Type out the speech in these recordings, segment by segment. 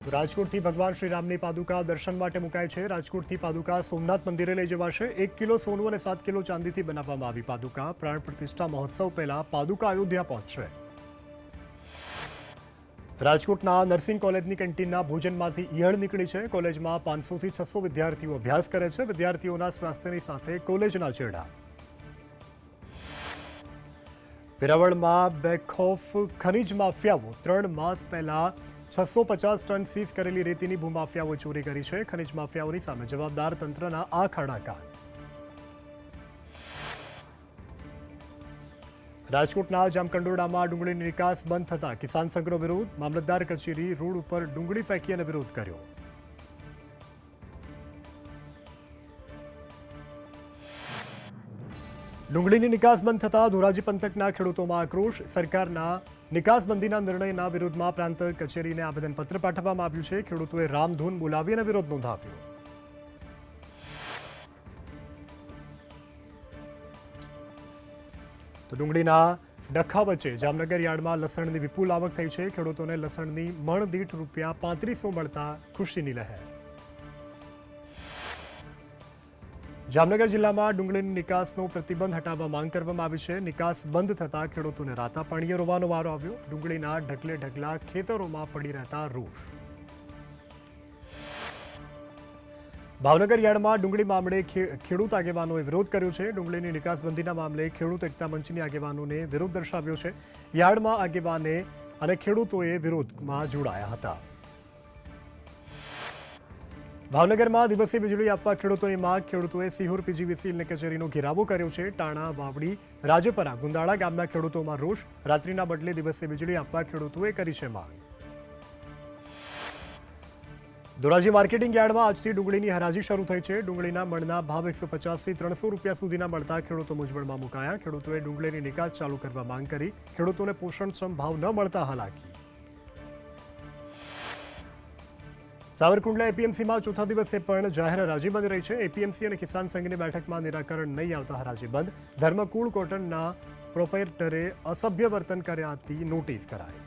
રાજકોટથી ભગવાન શ્રીરામની પાદુકા દર્શન માટે મુકાય છે। રાજકોટથી પાદુકા સોમનાથ મંદિરે લઈ જવાશે। 1 કિલો સોનું અને 7 કિલો ચાંદીથી બનાવવામાં આવી પાદુકા। પ્રાણ પ્રતિષ્ઠા મહોત્સવ પહેલા પાદુકા અયોધ્યા પહોંચશે। રાજકોટના નર્સિંગ કોલેજની કેન્ટીનના ભોજનમાંથી ઈયળ નીકળી છે। કોલેજમાં 500 થી 600 વિદ્યાર્થીઓ અભ્યાસ કરે છે। વિદ્યાર્થીઓના સ્વાસ્થ્યની સાથે કોલેજના ચેડા। વેરાવળમાં બેખૌફ ખનીજ માફિયાઓ 3 માસ પહેલા 650 ટન સીઝ કરેલી રેતીની ભૂમાફિયાઓ ચોરી કરી છે। ખનીજ માફિયાઓની સામે જવાબદાર તંત્રના આ ખાડાકા। રાજકોટના જામકંડોરણામાં ડુંગળીની નિકાસ બંધ થતા કિસાન સંઘનો વિરોધ। મામલતદાર કચેરી રોડ ઉપર ડુંગળી ફેંકી અને વિરોધ કર્યો। ડુંગળીની નિકાસ બંધ થતા ધોરાજી પંથકના ખેડૂતોમાં આક્રોશ। સરકારના નિકાસબંધીના નિર્ણયના વિરોધમાં પ્રાંત કચેરીને આવેદનપત્ર પાઠવવામાં આવ્યું છે। ખેડૂતોએ રામધૂન બોલાવી અને વિરોધ નોંધાવ્યો। તો ડુંગળીના ડખા વચ્ચે જામનગર યાર્ડમાં લસણની વિપુલ આવક થઈ છે। ખેડૂતોને લસણની મણ દીઠ રૂપિયા 3500 મળતા ખુશીની લહેર। જામનગર જિલ્લામાં ડુંગળીની નિકાસનો પ્રતિબંધ હટાવવા માંગ કરવામાં આવી છે। નિકાસ બંધ થતા ખેડૂતોને રાતા પાણીએ રોવાનો વારો આવ્યો। ડુંગળીના ઢગલે ઢગલા ખેતરોમાં પડી રહેતા રોષ। ભાવનગર યાર્ડમાં ડુંગળી મામલે ખેડૂત આગેવાનોએ વિરોધ કર્યો છે। ડુંગળીની નિકાસબંધીના મામલે ખેડૂત એકતા મંચની આગેવાનોને વિરોધ દર્શાવ્યો છે। યાર્ડમાં આગેવાને અને ખેડૂતોએ વિરોધમાં જોડાયા હતા। ભાવનગરમાં દિવસે વીજળી આપવા ખેડૂતોની માંગ। ખેડૂતોએ સિહોર પીજીવીસીએલની કચેરીનો ઘેરાવો કર્યો છે। ટાણા, વાવડી, રાજપરા, ગુંદાળા ગામના ખેડૂતોમાં રોષ। રાત્રિના બદલે દિવસે વીજળી આપવા ખેડૂતોએ કરી છે માંગ। ધોરાજી માર્કેટિંગ યાર્ડમાં આજથી ડુંગળીની હરાજી શરૂ થઈ છે। ડુંગળીના મણના ભાવ 150 થી 300 રૂપિયા સુધીના મળતા ખેડૂતો મૂંઝવણમાં મુકાયા। ખેડૂતોએ ડુંગળીની નિકાસ ચાલુ કરવા માંગ કરી। ખેડૂતોને પોષણક્ષમ ભાવ ન મળતા હાલાકી। સાવરકુંડલા એપીએમસીમાં ચોથા દિવસે પણ જાહેર હરાજી બંધ રહી છે। એપીએમસી અને કિસાન સંઘની બેઠકમાં નિરાકરણ નહીં આવતા હરાજી બંધ। ધર્મકુળ કોટનના પ્રોપરાઇટરે અસભ્ય વર્તન કર્યાથી નોટિસ કરાઈ।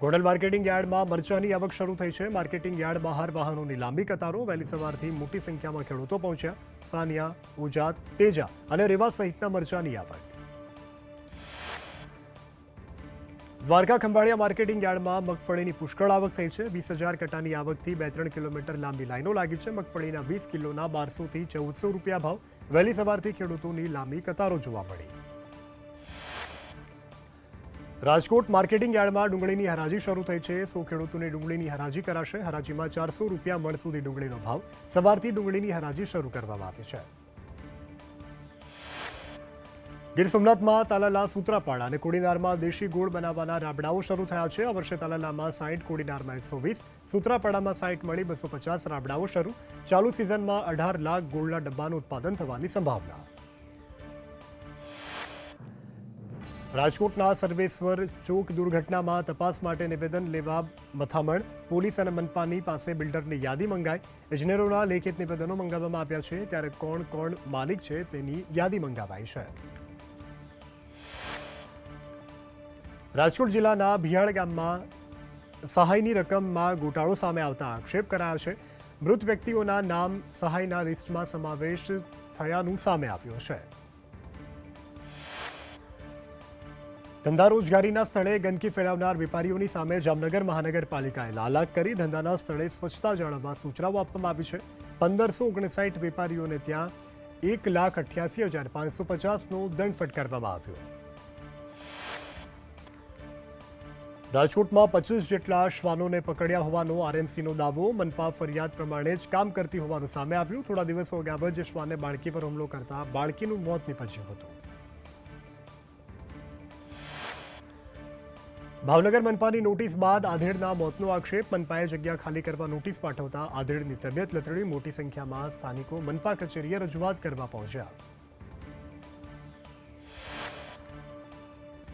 ગોંડલ માર્કેટિંગ યાર્ડમાં મરચાની આવક શરૂ થઈ છે। માર્કેટિંગ યાર્ડ બહાર વાહનોની લાંબી કતારો। વહેલી સવારથી મોટી સંખ્યામાં ખેડૂતો પહોંચ્યા। સાનિયા, ઉજાત, તેજા અને રેવા સહિતના મરચાની આવક। દ્વારકા ખંભાળિયા માર્કેટિંગ યાર્ડમાં મગફળીની પુષ્કળ આવક થઈ છે। 20,000 કટાની આવકથી 2-3 કિલોમીટર લાંબી લાઈનો લાગી છે। મગફળીના 20 કિલોના 1200 થી 1400 રૂપિયા ભાવ। વહેલી સવારથી ખેડૂતોની લાંબી કતારો જોવા મળી। રાજકોટ માર્કેટિંગ યાર્ડમાં ડુંગળીની હરાજી શરૂ થઈ છે। 100 ખેડૂતોની ડુંગળીની હરાજી કરાશે। હરાજીમાં 400 રૂપિયા મણ સુધી ડુંગળીનો ભાવ। સવારથી ડુંગળીની હરાજી શરૂ કરવામાં આવી છે। ગીર સોમનાથમાં તાલાલા, સૂત્રાપાડા અને કોડીનારમાં દેશી ગોળ બનાવવાના રાબડાઓ શરૂ થયા છે। આ વર્ષે તાલાલામાં 60, કોડીનારમાં 120, સૂત્રાપાડામાં 60 મળી 250 રાબડાઓ શરૂ। ચાલુ સિઝનમાં 18 લાખ ગોળના ડબ્બાનું ઉત્પાદન થવાની સંભાવના। રાજકોટના સર્વેશ્વર ચોક દુર્ઘટનામાં તપાસ માટે નિવેદન લેવા મથામણ। પોલીસ અને મનપાની પાસે બિલ્ડરની યાદી મંગાઈ। ઇજનેરોના લેખિત નિવેદનો મંગાવવામાં આવ્યા છે, ત્યારે કોણ કોણ માલિક છે તેની યાદી મંગાવાઈ છે। રાજકોટ જિલ્લાના ભિયાળ ગામમાં સહાયની રકમમાં ગોટાળો સામે આવતા આક્ષેપ કરાયા છે। મૃત વ્યક્તિઓના નામ સહાયના લિસ્ટમાં સમાવેશ થયાનું સામે આવ્યું છે। ધંધા રોજગારીના સ્થળે ગંદકી ફેલાવનાર વેપારીઓની સામે જામનગર મહાનગરપાલિકાએ લાલાક કરી। ધંધાના સ્થળે સ્વચ્છતા જાળવવા સૂચનાઓ આપવામાં આવી છે। 1559 વેપારીઓને ત્યાં 1,88,550નો દંડ ફટકારવામાં આવ્યો। રાજકોટમાં 25 જેટલા શ્વાનોને પકડ્યા હોવાનો આરએમસીનો દાવો। મનપા ફરિયાદ પ્રમાણે જ કામ કરતી હોવાનું સામે આવ્યું। થોડા દિવસો અગાઉ જ શ્વાને બાળકી પર હુમલો કરતા બાળકીનું મોત નીપજ્યું હતું। ભાવનગર મનપાની નોટિસ બાદ આધેડના મોતનો આક્ષેપ। મનપાએ જગ્યા ખાલી કરવા નોટિસ પાઠવતા આધેડની તબિયત લથડી। મોટી સંખ્યામાં સ્થાનિકો મનપા કચેરીએ રજૂઆત કરવા પહોંચ્યા।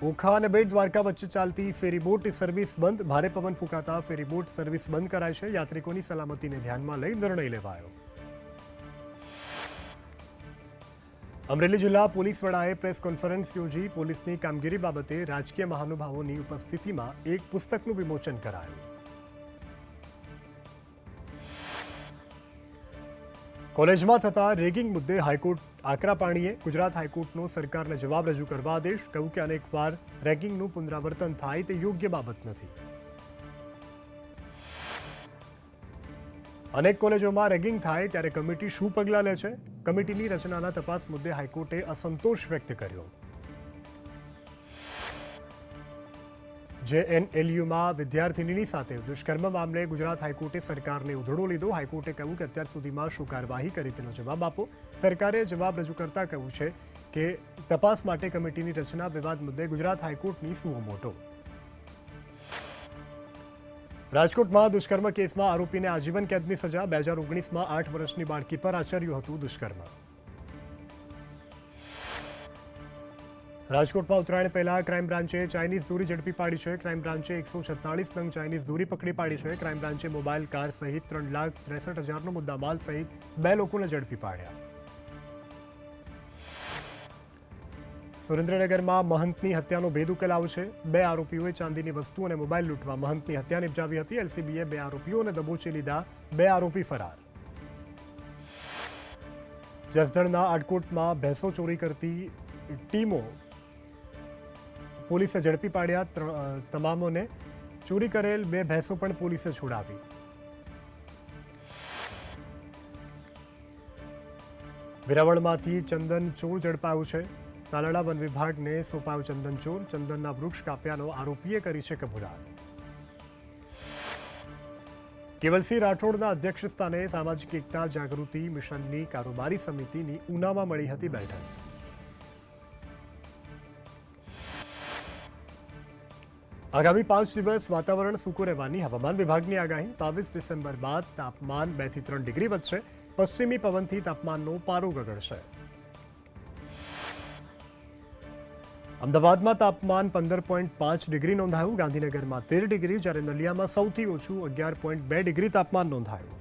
ઓખા અને બેટ દ્વારકા વચ્ચે ચાલતી ફેરીબોટ સર્વિસ બંધ। ભારે પવન ફૂંકાતા ફેરીબોટ સર્વિસ બંધ કરાઈ છે। યાત્રિકોની સલામતીને ધ્યાનમાં લઈ નિર્ણય લેવાયો। અમરેલી જિલ્લા પોલીસ વડાએ પ્રેસ કોન્ફરન્સ યોજી પોલીસની કામગીરી બાબતે રાજકીય મહાનુભાવોની ઉપસ્થિતિમાં એક પુસ્તકનું વિમોચન કરાયું. કોલેજમાં થતા રેગિંગ મુદ્દે હાઈકોર્ટ આકરા પાણીએ. ગુજરાત હાઈકોર્ટનો સરકારને જવાબ રજૂ કરવા આદેશ. કહ્યું કે અનેકવાર રેગિંગનું પુનરાવર્તન થાય તે યોગ્ય બાબત નથી. અનેક કોલેજોમાં રેગિંગ થાય ત્યારે કમિટી શું પગલાં લે છે? કમિટીની રચનાના તપાસ મુદ્દે હાઈકોર્ટે અસંતોષ વ્યક્ત કર્યો. JNLUમાં વિદ્યાર્થિનીની સાથે દુષ્કર્મ મામલે ગુજરાત હાઈકોર્ટે સરકારને ઉધડો લીધો. હાઈકોર્ટે કહ્યું કે અત્યાર સુધીમાં શું કાર્યવાહી કરી તેનો જવાબ આપો. સરકારે જવાબ રજૂ કરતા કહ્યું છે કે તપાસ માટે કમિટીની રચના. વિવાદ મુદ્દે ગુજરાત હાઈકોર્ટની સુઓ મોટો. રાજકોટમાં દુષ્કર્મ કેસમાં આરોપીને આજીવન કેદની સજા. 2019માં 8 વર્ષની બાળકી પર આચર્યું હતું દુષ્કર્મ. રાજકોટમાં ઉત્તરાયણ પહેલા ક્રાઇમ બ્રાન્ચે ચાઇનીઝ દોરી ઝડપી પાડી છે. ક્રાઇમ બ્રાન્ચે 146 નંગ ચાઇનીઝ દોરી પકડી પાડી છે. ક્રાઇમ બ્રાન્ચે મોબાઈલ, કાર સહિત 3,63,000નો મુદ્દામાલ સહિત 2 લોકોને ઝડપી પાડ્યા. સુરેન્દ્રનગરમાં મહંતની હત્યાનો ભેદ ઉકેલાયો છે. 2 આરોપીઓએ ચાંદીની વસ્તુ અને મોબાઈલ લૂંટવા મહંતની હત્યા નિપજાવી હતી. LCBએ 2 આરોપીઓને દબોચી લીધા. 2 આરોપી ફરાર. જસદણના આડકોટમાં ભેંસો ચોરી કરતી ટીમો પોલીસે ઝડપી પાડ્યા. તમામોને ચોરી કરેલ 2 ભેંસો પણ પોલીસે છોડાવી. વેરાવળમાંથી ચંદન ચોર ઝડપાયું છે. તાલાળા વન વિભાગને સોંપાયું ચંદન ચોર. ચંદનના વૃક્ષ કાપ્યાનો આરોપીએ કરી છે કબૂલાત. કેવલસિંહ રાઠોડના અધ્યક્ષસ્થાને સામાજિક એકતા જાગૃતિ મિશનની કારોબારી સમિતિની ઉનામાં મળી હતી બેઠક. આગામી 5 દિવસ વાતાવરણ સૂકું રહેવાની હવામાન વિભાગની આગાહી. 22 ડિસેમ્બર બાદ તાપમાન 2 થી 3 ડિગ્રી વધશે. પશ્ચિમી પવનથી તાપમાનનો પારો ગગડશે. અમદાવાદમાં તાપમાન 15.5 ડિગ્રી નોંધાયું. ગાંધીનગરમાં 13 ડિગ્રી, જ્યારે નલિયામાં સૌથી ઓછું 11.2 ડિગ્રી તાપમાન નોંધાયું.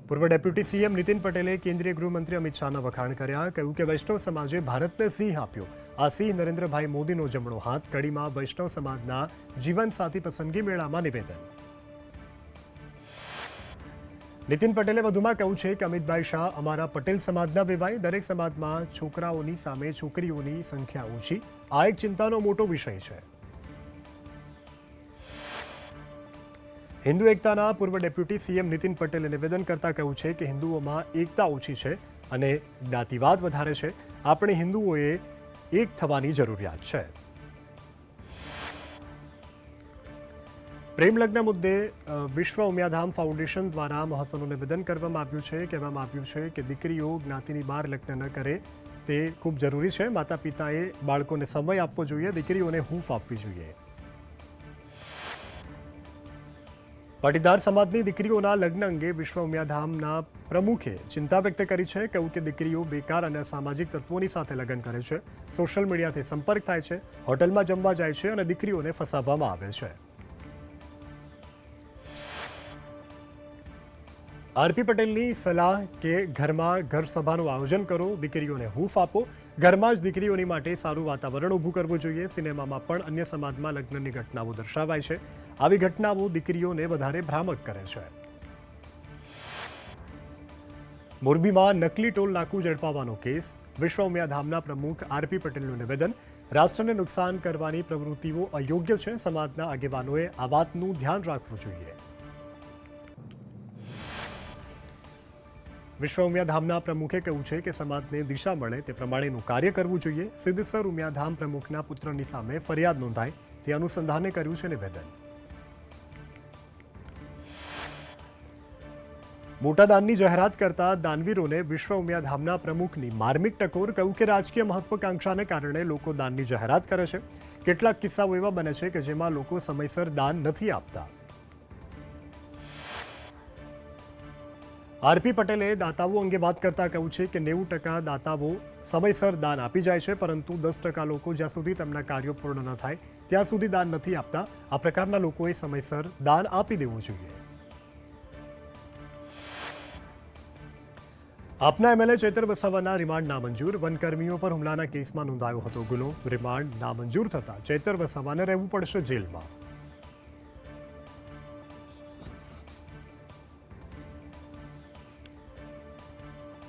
પૂર્વ ડેપ્યુટી CM નીતિન પટેલે કેન્દ્રીય ગૃહમંત્રી અમિત શાહના વખાણ કર્યા. કહ્યું કે વૈષ્ણવ સમાજે ભારતને સિંહ આપ્યો. આ સિંહ નરેન્દ્રભાઈ મોદીનો જમણો હાથ. કડીમાં વૈષ્ણવ સમાજના જીવનસાથી પસંદગી મેળામાં નિવેદન. નીતિન પટેલે વધુમાં કહ્યું છે કે અમિતભાઈ શાહ અમારા પટેલ સમાજના વેવાય. દરેક સમાજમાં છોકરાઓની સામે છોકરીઓની સંખ્યા ઓછી. આ એક ચિંતાનો મોટો વિષય છે. હિન્દુ એકતાના પૂર્વ ડેપ્યુટી CM નીતિન પટેલે નિવેદન કરતા કહ્યું છે કે હિન્દુઓમાં એકતા ઓછી છે અને જ્ઞાતિવાદ વધારે છે. આપણે હિન્દુઓએ એક થવાની જરૂરિયાત છે. પ્રેમલગ્ન મુદ્દે વિશ્વ ઉમિયાધામ ફાઉન્ડેશન દ્વારા મહત્વનું નિવેદન કરવામાં આવ્યું છે. કહેવામાં આવ્યું છે કે દીકરીઓ જ્ઞાતિની બહાર લગ્ન ન કરે તે ખૂબ જરૂરી છે. માતા પિતાએ બાળકોને સમય આપવો જોઈએ. દીકરીઓને હૂંફ આપવી જોઈએ. પાટીદાર સમાજની દીકરીઓના લગ્ન અંગે વિશ્વ ઉમિયાધામના પ્રમુખે ચિંતા વ્યક્ત કરી છે. કહ્યું કે દીકરીઓ બેકાર અને સામાજિક તત્વોની સાથે લગ્ન કરે છે. સોશિયલ મીડિયાથી સંપર્ક થાય છે. હોટલમાં જમવા જાય છે અને દીકરીઓને ફસાવવામાં આવે છે. RP પટેલની સલાહ કે ઘરમાં ઘર સભાનું આયોજન કરો. દીકરીઓને હૂંફ આપો. ઘરમાં જ દીકરીઓની માટે સારું વાતાવરણ ઊભું કરવું જોઈએ. સિનેમામાં પણ અન્ય સમાજમાં લગ્નની ઘટનાઓ દર્શાવાય છે. આવી ઘટનાઓ દીકરીઓને વધારે ભ્રામક કરે છે. મોરબીમાં નકલી ટોલ નાકું ઝડપાવવાનો કેસ. વિશ્વ ઉમિયાધામના પ્રમુખ RP પટેલનું નિવેદન. રાષ્ટ્રને નુકસાન કરવાની પ્રવૃત્તિઓ અયોગ્ય છે. સમાજના આગેવાનોએ આ વાતનું ધ્યાન રાખવું જોઈએ. વિશ્વ ઉમિયાધામના પ્રમુખે કહ્યું છે કે સમાજને દિશા મળે તે પ્રમાણેનું કાર્ય કરવું જોઈએ. સિદ્ધેશ્વર ઉમિયાધામ પ્રમુખના પુત્રની સામે ફરિયાદ નોંધાય તે અનુસંધાને કર્યું છે નિવેદન. મોટા દાનની જાહેરાત કરતા દાનવીરોને વિશ્વ ઉમિયાધામના પ્રમુખની માર્મિક ટકોર. કહ્યું કે રાજકીય મહત્વાકાંક્ષાને કારણે લોકો દાનની જાહેરાત કરે છે. કેટલાક કિસ્સાઓ એવા બને છે કે જેમાં લોકો સમયસર દાન નથી આપતા. RP પટેલે દાતાઓ અંગે વાત કરતા કહ્યું છે કે 90% દાતાઓ સમયસર દાન આપી જાય છે, પરંતુ 10% લોકો જ્યાં સુધી તેમના કાર્યો પૂર્ણ ન થાય ત્યાં સુધી દાન નથી આપતા. આ પ્રકારના લોકોએ સમયસર દાન આપી દેવું જોઈએ. આપના એમએલએ ચૈતર વસાવાના રિમાન્ડ નામંજૂર. વનકર્મીઓ પર હુમલાના કેસમાં નોંધાયો હતો ગુનો. રિમાન્ડ નામંજૂર થતા ચૈતર વસાવાને રહેવું પડશે જેલમાં.